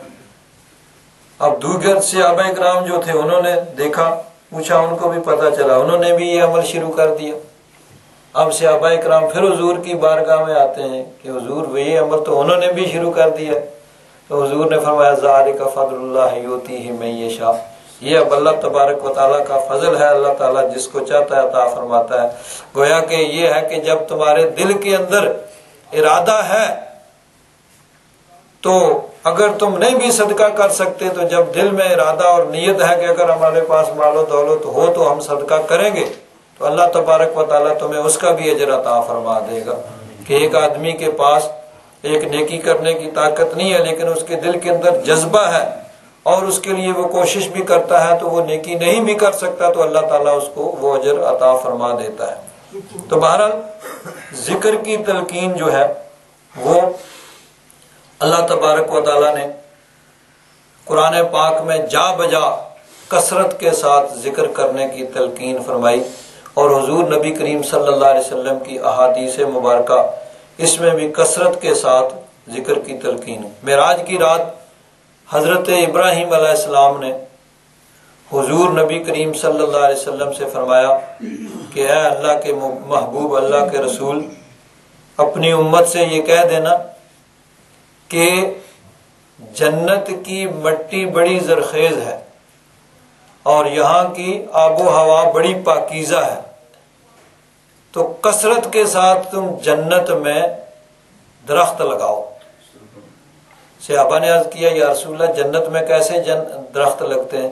اب دیگر صحابہ کرام جو تھے انہوں نے دیکھا، پوچھا، ان کو بھی پتہ چلا، انہوں نے بھی یہ عمل شروع کر دیا۔ اب صحابہ کرام پھر حضور کی بارگاہ میں آتے ہیں کہ حضور یہ عمل تو انہوں نے بھی شروع کر دیا۔ تو حضور نے فرمایا ذالک فضل اللہ یؤتیہ من یشاء، یہ اب اللہ تبارک و تعالیٰ کا فضل ہے، اللہ تعالیٰ جس کو چاہتا ہے عطا فرماتا ہے۔ گویا کہ یہ ہے کہ جب تمہارے دل کے اندر ارادہ ہے تو اگر تم نہیں بھی صدقہ کر سکتے تو جب دل میں ارادہ اور نیت ہے کہ اگر ہمارے پاس مال و دولت ہو تو ہم صدقہ کریں گے، تو اللہ تبارک و تعالیٰ تمہیں اس کا بھی اجر عطا فرما دے گا۔ کہ ایک آدمی کے پاس ایک نیکی کرنے کی طاقت نہیں ہے لیکن اس کے دل کے اندر جذبہ ہے اور اس کے لیے وہ کوشش بھی کرتا ہے تو وہ نیکی نہیں بھی کر سکتا تو اللہ تعالیٰ اس کو وہ اجر عطا فرما دیتا ہے۔ تو بہرحال ذکر کی تلقین جو ہے وہ اللہ تبارک و تعالیٰ نے قرآن پاک میں جا بجا کثرت کے ساتھ ذکر کرنے کی تلقین فرمائی، اور حضور نبی کریم صلی اللہ علیہ وسلم کی احادیث مبارکہ اس میں بھی کثرت کے ساتھ ذکر کی تلقین۔ معراج کی رات حضرت ابراہیم علیہ السلام نے حضور نبی کریم صلی اللہ علیہ وسلم سے فرمایا کہ اے اللہ کے محبوب، اللہ کے رسول، اپنی امت سے یہ کہہ دینا کہ جنت کی مٹی بڑی زرخیز ہے اور یہاں کی آب و ہوا بڑی پاکیزہ ہے، تو کثرت کے ساتھ تم جنت میں درخت لگاؤ۔ صحابہ نے عرض کیا یا رسول اللہ جنت میں کیسے درخت لگتے ہیں؟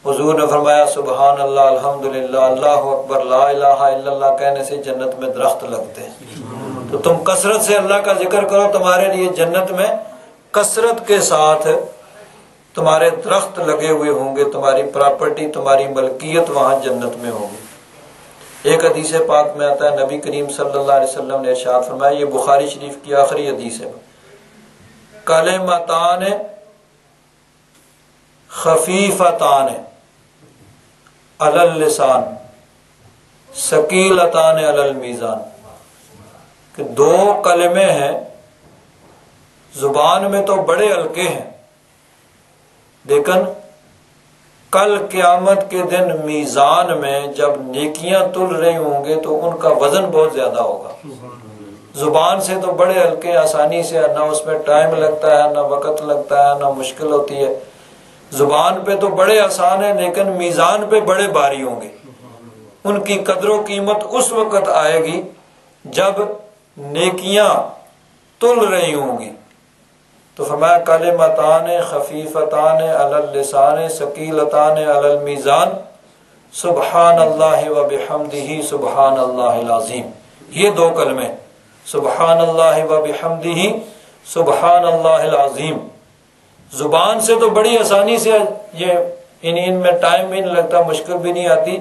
حضور نے فرمایا سبحان اللہ، الحمدللہ، اللہ اکبر، لا الہ الا اللہ کہنے سے جنت میں درخت لگتے ہیں۔ تو تم کثرت سے اللہ کا ذکر کرو، تمہارے لیے جنت میں کثرت کے ساتھ تمہارے درخت لگے ہوئے ہوں گے، تمہاری پراپرٹی، تمہاری ملکیت وہاں جنت میں ہوگی۔ ایک حدیث پاک میں آتا ہے نبی کریم صلی اللہ علیہ وسلم نے ارشاد فرمایا، یہ بخاری شریف کی آخری حدیث ہے، کلمتان خفیفتان علی اللسان ثقیلتان علی المیزان، کہ دو کلمے ہیں زبان میں تو بڑے ہلکے ہیں لیکن کل قیامت کے دن میزان میں جب نیکیاں تل رہی ہوں گے تو ان کا وزن بہت زیادہ ہوگا۔ زبان سے تو بڑے ہلکے، آسانی سے، نہ اس میں ٹائم لگتا ہے، نہ وقت لگتا ہے، نہ مشکل ہوتی ہے، زبان پہ تو بڑے آسان ہیں لیکن میزان پہ بڑے بھاری ہوں گے۔ ان کی قدر و قیمت اس وقت آئے گی جب نیکیاں تل رہی ہوں گی۔ تو فرمایا کلمتان خفیفتان علی اللسان ثقیلتان علی المیزان سبحان اللہ و بحمدہ سبحان اللہ العظیم۔ یہ دو کلمے سبحان اللہ و بحمدہ سبحان اللہ العظیم، زبان سے تو بڑی آسانی سے یہ ان میں ٹائم بھی نہیں لگتا، مشکل بھی نہیں آتی،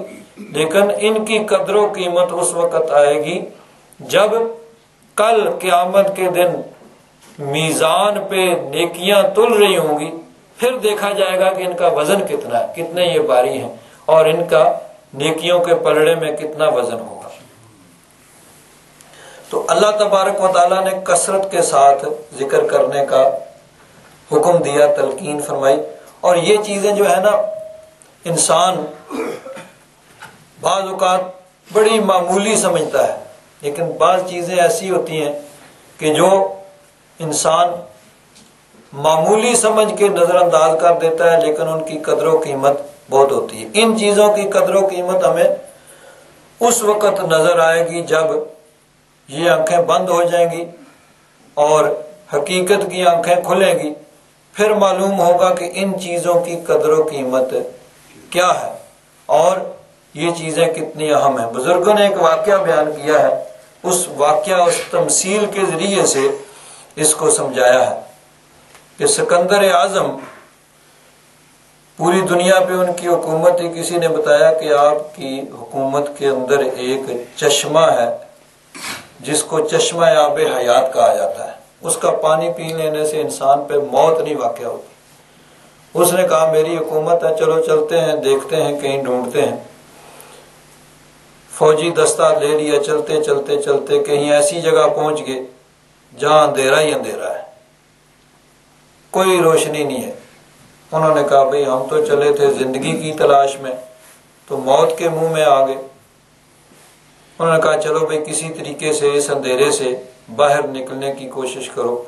لیکن ان کی قدر و قیمت اس وقت آئے گی جب کل قیامت کے دن میزان پہ نیکیاں تل رہی ہوں گی، پھر دیکھا جائے گا کہ ان کا وزن کتنا ہے، کتنے یہ باری ہیں اور ان کا نیکیوں کے پلڑے میں کتنا وزن ہوگا۔ تو اللہ تبارک و تعالیٰ نے کثرت کے ساتھ ذکر کرنے کا حکم دیا، تلقین فرمائی۔ اور یہ چیزیں جو ہے نا انسان بعض اوقات بڑی معمولی سمجھتا ہے، لیکن بعض چیزیں ایسی ہوتی ہیں کہ جو انسان معمولی سمجھ کے نظر انداز کر دیتا ہے لیکن ان کی قدر و قیمت بہت ہوتی ہے۔ ان چیزوں کی قدر و قیمت ہمیں اس وقت نظر آئے گی جب یہ آنکھیں بند ہو جائیں گی اور حقیقت کی آنکھیں کھلیں گی، پھر معلوم ہوگا کہ ان چیزوں کی قدر و قیمت کیا ہے اور یہ چیزیں کتنی اہم ہیں۔ بزرگوں نے ایک واقعہ بیان کیا ہے، اس واقعہ، اس تمثیل کے ذریعے سے اس کو سمجھایا ہے کہ سکندر اعظم پوری دنیا پہ ان کی حکومت تھی، کسی نے بتایا کہ آپ کی حکومت کے اندر ایک چشمہ ہے جس کو چشمہ آب حیات کہا جاتا ہے، اس کا پانی پی لینے سے انسان پہ موت نہیں واقع ہوتی۔ اس نے کہا میری حکومت ہے، چلو چلتے ہیں، دیکھتے ہیں، کہیں ڈھونڈتے ہیں۔ فوجی دستہ لے لیا، چلتے چلتے چلتے کہیں ایسی جگہ پہنچ گئے جہاں اندھیرا ہی اندھیرا ہے، کوئی روشنی نہیں ہے۔ انہوں نے کہا بھئی ہم تو چلے تھے زندگی کی تلاش میں، تو موت کے منہ میں آ گئے۔ انہوں نے کہا چلو بھئی کسی طریقے سے اس اندھیرے سے باہر نکلنے کی کوشش کرو،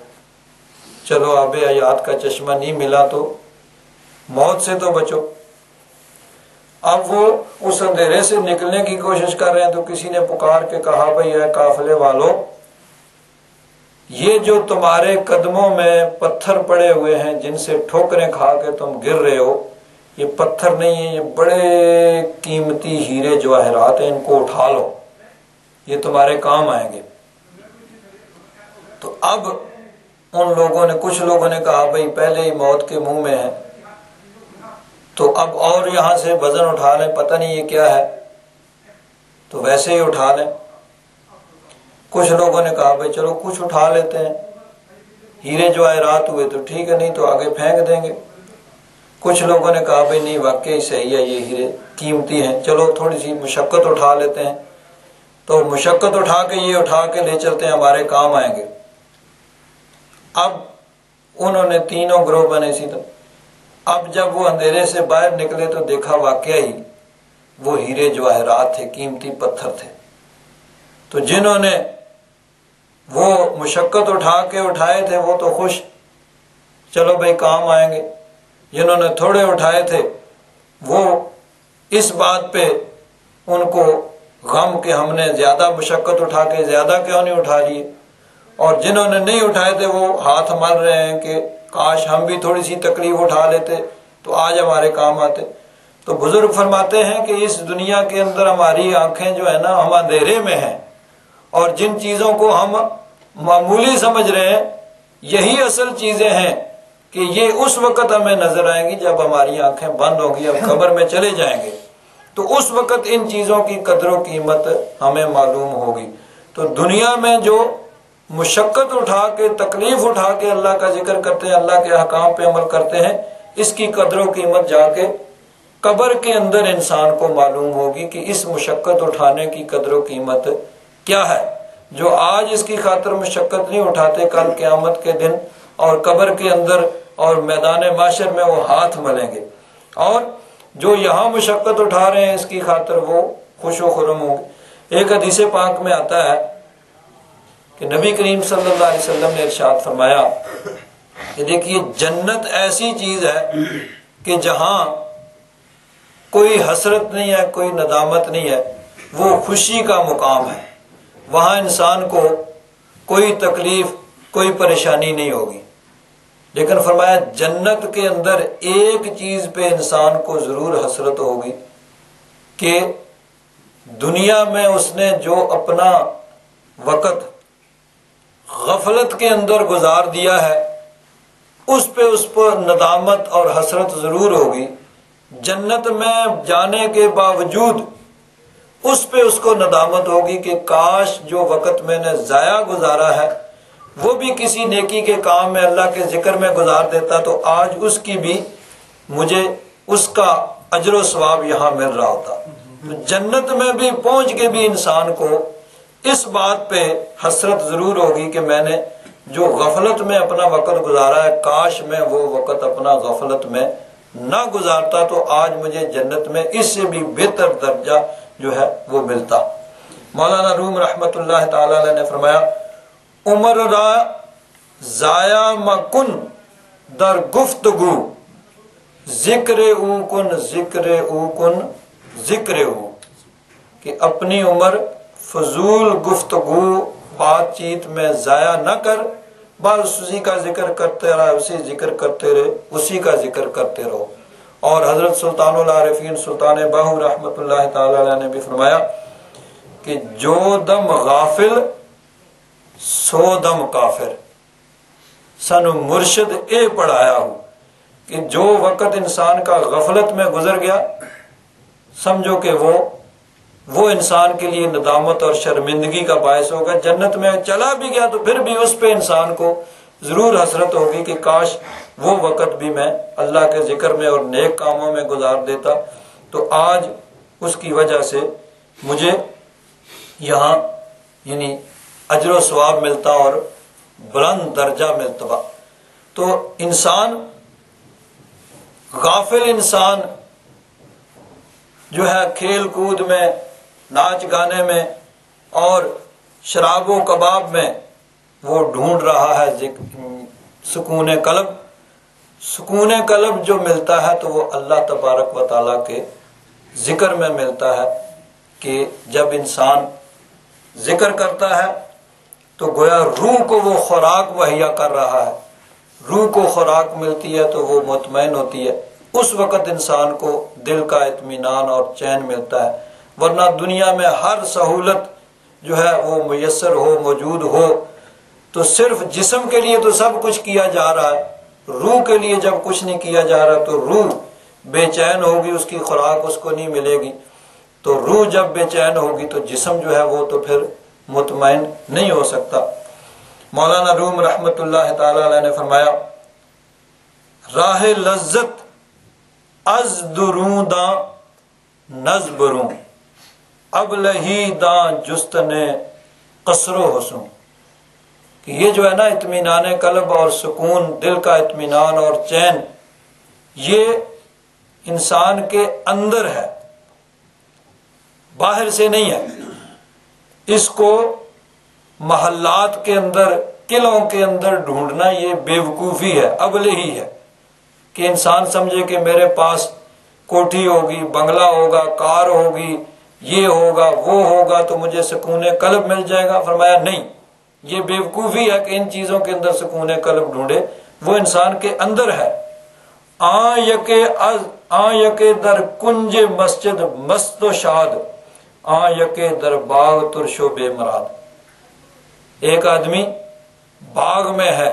چلو آب حیات کا چشمہ نہیں ملا تو موت سے تو بچو۔ اب وہ اس اندھیرے سے نکلنے کی کوشش کر رہے ہیں تو کسی نے پکار کے کہا بھئی اے قافلے والو، یہ جو تمہارے قدموں میں پتھر پڑے ہوئے ہیں جن سے ٹھوکریں کھا کے تم گر رہے ہو، یہ پتھر نہیں ہیں، یہ بڑے قیمتی ہیرے جواہرات ہیں، ان کو اٹھا لو، یہ تمہارے کام آئیں گے۔ تو اب ان لوگوں نے کچھ لوگوں نے کہا بھئی پہلے ہی موت کے منہ میں ہے تو اب اور یہاں سے وزن اٹھا لیں، پتہ نہیں یہ کیا ہے، تو ویسے ہی اٹھا لیں۔ کچھ لوگوں نے کہا بھئی چلو کچھ اٹھا لیتے ہیں، ہیرے جواہرات ہوئے تو ٹھیک ہے، نہیں تو آگے پھینک دیں گے۔ کچھ لوگوں نے کہا بھئی نہیں واقعی صحیح ہے، یہ ہیرے قیمتی ہیں، چلو تھوڑی سی مشقت اٹھا لیتے ہیں، تو مشقت اٹھا کے یہ اٹھا کے لے چلتے ہیں، ہمارے کام آئیں گے۔ اب انہوں نے تینوں گروہ بنے اسی طرح۔ اب جب وہ اندھیرے سے باہر نکلے تو دیکھا واقعہ ہی وہ ہیرے جواہرات تھے، قیمتی پتھر تھے۔ تو جنہوں نے وہ مشقت اٹھا کے اٹھائے تھے وہ تو خوش، چلو بھئی کام آئیں گے۔ جنہوں نے تھوڑے اٹھائے تھے وہ اس بات پہ ان کو غم کہ ہم نے زیادہ مشقت اٹھا کے زیادہ کیوں نہیں اٹھا لیے، اور جنہوں نے نہیں اٹھائے تھے وہ ہاتھ مل رہے ہیں کہ کاش ہم بھی تھوڑی سی تکلیف اٹھا لیتے تو آج ہمارے کام آتے۔ تو بزرگ فرماتے ہیں کہ اس دنیا کے اندر ہماری آنکھیں جو ہے نا ہم اندھیرے میں ہیں، اور جن چیزوں کو ہم معمولی سمجھ رہے ہیں یہی اصل چیزیں ہیں کہ یہ اس وقت ہمیں نظر آئیں گی جب ہماری آنکھیں بند ہوں گی، اب قبر میں چلے جائیں گے تو اس وقت ان چیزوں کی قدر و قیمت ہمیں معلوم ہوگی۔ تو دنیا میں جو مشقت اٹھا کے تکلیف اٹھا کے اللہ کا ذکر کرتے ہیں، اللہ کے احکام پہ عمل کرتے ہیں، اس کی قدر و قیمت جا کے قبر کے اندر انسان کو معلوم ہوگی کہ اس مشقت اٹھانے کی قدر و قیمت کیا ہے۔ جو آج اس کی خاطر مشقت نہیں اٹھاتے کل قیامت کے دن اور قبر کے اندر اور میدان محشر میں وہ ہاتھ ملیں گے، اور جو یہاں مشقت اٹھا رہے ہیں اس کی خاطر وہ خوش و خرم ہوں گے۔ ایک حدیث پاک میں آتا ہے کہ نبی کریم صلی اللہ علیہ وسلم نے ارشاد فرمایا کہ دیکھیے جنت ایسی چیز ہے کہ جہاں کوئی حسرت نہیں ہے، کوئی ندامت نہیں ہے، وہ خوشی کا مقام ہے، وہاں انسان کو کوئی تکلیف کوئی پریشانی نہیں ہوگی۔ لیکن فرمایا جنت کے اندر ایک چیز پہ انسان کو ضرور حسرت ہوگی کہ دنیا میں اس نے جو اپنا وقت غفلت کے اندر گزار دیا ہے اس پر ندامت اور حسرت ضرور ہوگی۔ جنت میں جانے کے باوجود اس پہ اس کو ندامت ہوگی کہ کاش جو وقت میں نے ضائع گزارا ہے وہ بھی کسی نیکی کے کام میں اللہ کے ذکر میں گزار دیتا تو آج اس کی بھی مجھے اس کا اجر و ثواب یہاں مل رہا ہوتا۔ تو جنت میں بھی پہنچ کے بھی انسان کو اس بات پہ حسرت ضرور ہوگی کہ میں نے جو غفلت میں اپنا وقت گزارا ہے کاش میں وہ وقت اپنا غفلت میں نہ گزارتا تو آج مجھے جنت میں اس سے بھی بہتر درجہ جو ہے وہ ملتا۔ مولانا روم رحمت اللہ تعالی علیہ نے فرمایا عمر را ضائع مکن در گفتگو ذکر او کن ذکر او کن ذکر او، کہ اپنی عمر فضول گفتگو بات چیت میں ضائع نہ کر، بس اسی کا ذکر کرتے رہے، اسی ذکر کرتے رہے، اسی کا ذکر کرتے رہو۔ اور حضرت سلطان العارفین سلطان باہو رحمت اللہ تعالی علیہ نے بھی فرمایا کہ جو دم غافل سو دم کافر، سن مرشد اے پڑھایا ہو، کہ جو وقت انسان کا غفلت میں گزر گیا سمجھو کہ وہ انسان کے لیے ندامت اور شرمندگی کا باعث ہوگا۔ جنت میں چلا بھی گیا تو پھر بھی اس پہ انسان کو ضرور حسرت ہوگی کہ کاش وہ وقت بھی میں اللہ کے ذکر میں اور نیک کاموں میں گزار دیتا تو آج اس کی وجہ سے مجھے یہاں یعنی اجر و ثواب ملتا اور بلند درجہ ملتا۔ تو انسان غافل انسان جو ہے کھیل کود میں، ناچ گانے میں اور شراب و کباب میں وہ ڈھونڈ رہا ہے سکون قلب۔ سکون قلب جو ملتا ہے تو وہ اللہ تبارک و تعالیٰ کے ذکر میں ملتا ہے کہ جب انسان ذکر کرتا ہے تو گویا روح کو وہ خوراک مہیا کر رہا ہے، روح کو خوراک ملتی ہے تو وہ مطمئن ہوتی ہے، اس وقت انسان کو دل کا اطمینان اور چین ملتا ہے۔ ورنہ دنیا میں ہر سہولت جو ہے وہ میسر ہو، موجود ہو، تو صرف جسم کے لیے تو سب کچھ کیا جا رہا ہے، روح کے لیے جب کچھ نہیں کیا جا رہا تو روح بے چین ہوگی، اس کی خوراک اس کو نہیں ملے گی، تو روح جب بے چین ہوگی تو جسم جو ہے وہ تو پھر مطمئن نہیں ہو سکتا۔ مولانا روم رحمت اللہ تعالی علیہ نے فرمایا، راہ لذت از دروں داں نزبروں اب لہی داں جستن قصر و حسن، کہ یہ جو ہے نا اطمینان قلب اور سکون، دل کا اطمینان اور چین، یہ انسان کے اندر ہے، باہر سے نہیں ہے۔ اس کو محلات کے اندر، قلعوں کے اندر ڈھونڈنا یہ بیوقوفی ہے، ابلہ ہی ہے، کہ انسان سمجھے کہ میرے پاس کوٹھی ہوگی، بنگلہ ہوگا، کار ہوگی، یہ ہوگا وہ ہوگا تو مجھے سکون قلب مل جائے گا۔ فرمایا نہیں، یہ بیوقوفی ہے کہ ان چیزوں کے اندر سکون قلب ڈھونڈے، وہ انسان کے اندر ہے۔ آں یکے در کنج مسجد مست و شاد، آں یکے در باغ ترش و بے مراد۔ ایک آدمی باغ میں ہے،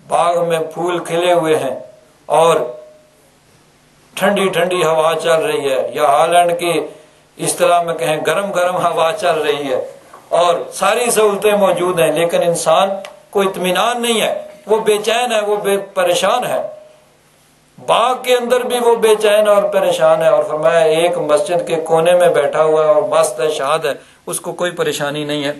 باغ میں پھول کھلے ہوئے ہیں اور ٹھنڈی ٹھنڈی ہوا چل رہی ہے، یا ہالینڈ کی اصطلاح میں کہیں گرم گرم ہوا چل رہی ہے اور ساری سہولتیں موجود ہیں، لیکن انسان کو اطمینان نہیں ہے، وہ بے چین ہے، وہ پریشان ہے۔ باغ کے اندر بھی وہ بے چین اور پریشان ہے، اور فرمایا ایک مسجد کے کونے میں بیٹھا ہوا ہے اور مست ہے، شاد ہے، اس کو کوئی پریشانی نہیں ہے۔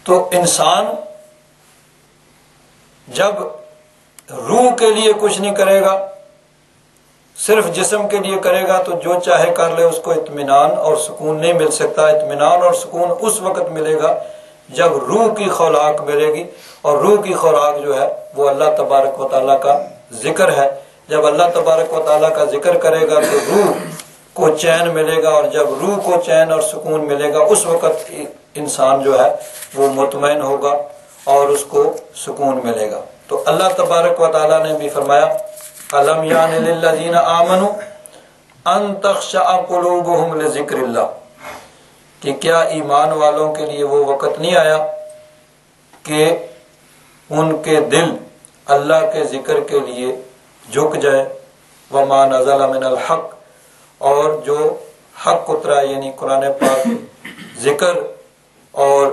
تو انسان جب روح کے لیے کچھ نہیں کرے گا، صرف جسم کے لیے کرے گا، تو جو چاہے کر لے، اس کو اطمینان اور سکون نہیں مل سکتا۔ اطمینان اور سکون اس وقت ملے گا جب روح کی خوراک ملے گی، اور روح کی خوراک جو ہے وہ اللہ تبارک و تعالیٰ کا ذکر ہے۔ جب اللہ تبارک و تعالیٰ کا ذکر کرے گا تو روح کو چین ملے گا، اور جب روح کو چین اور سکون ملے گا اس وقت انسان جو ہے وہ مطمئن ہوگا اور اس کو سکون ملے گا۔ تو اللہ تبارک و تعالیٰ نے بھی فرمایا، الم یعن للذین آمنوا ان تخشع قلوبہم لذکر اللہ، کہ کیا ایمان والوں کے لیے وہ وقت نہیں آیا کہ ان کے دل اللہ کے ذکر کے لیے جھک جائے، وما نزل من الحق، اور جو حق اترا یعنی قرآن پاک، ذکر اور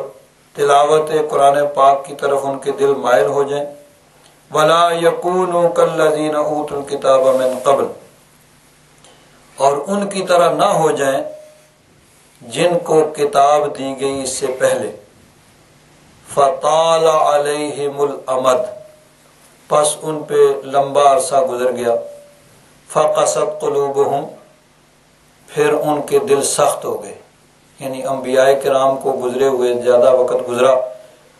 تلاوت قرآن پاک کی طرف ان کے دل مائل ہو جائیں۔ ولا یکونوا کالذین اوتوا الکتاب من قبل، اور ان کی طرح نہ ہو جائیں جن کو کتاب دی گئی اس سے پہلے، فطال علیہم الامد، پس ان پہ لمبا عرصہ گزر گیا، فقست قلوبہم، پھر ان کے دل سخت ہو گئے، یعنی انبیاء کرام کو گزرے ہوئے زیادہ وقت گزرا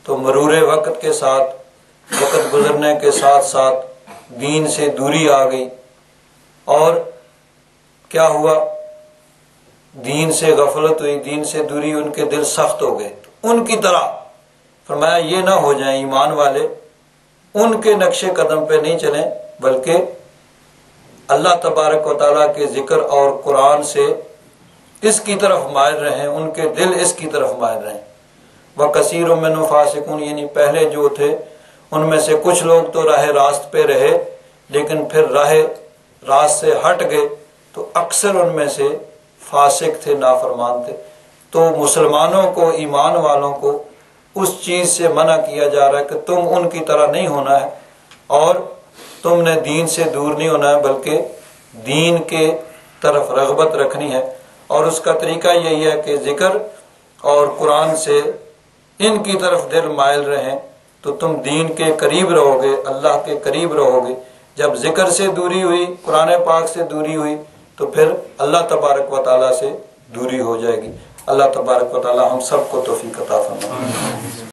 تو مرور وقت کے ساتھ، وقت گزرنے کے ساتھ ساتھ دین سے دوری آ گئی، اور کیا ہوا، دین سے غفلت ہوئی، دین سے دوری، ان کے دل سخت ہو گئے۔ ان کی طرح فرمایا یہ نہ ہو جائیں ایمان والے، ان کے نقش قدم پہ نہیں چلیں، بلکہ اللہ تبارک و تعالیٰ کے ذکر اور قرآن سے اس کی طرف مائل رہیں، ان کے دل اس کی طرف مائل رہیں۔ وَكَثِيرٌ مِّنْهُمْ فَاسِقُونَ، یعنی پہلے جو تھے ان میں سے کچھ لوگ تو راہ راست پہ رہے، لیکن پھر راہ راست سے ہٹ گئے، تو اکثر ان میں سے فاسق تھے، نافرمان تھے۔ تو مسلمانوں کو، ایمان والوں کو اس چیز سے منع کیا جا رہا ہے کہ تم ان کی طرح نہیں ہونا ہے، اور تم نے دین سے دور نہیں ہونا ہے، بلکہ دین کے طرف رغبت رکھنی ہے، اور اس کا طریقہ یہی ہے کہ ذکر اور قرآن سے ان کی طرف دل مائل رہیں، تو تم دین کے قریب رہو گے، اللہ کے قریب رہو گے۔ جب ذکر سے دوری ہوئی، قرآن پاک سے دوری ہوئی، تو پھر اللہ تبارک و تعالیٰ سے دوری ہو جائے گی۔ اللہ تبارک و تعالیٰ ہم سب کو توفیق عطا فرمائے۔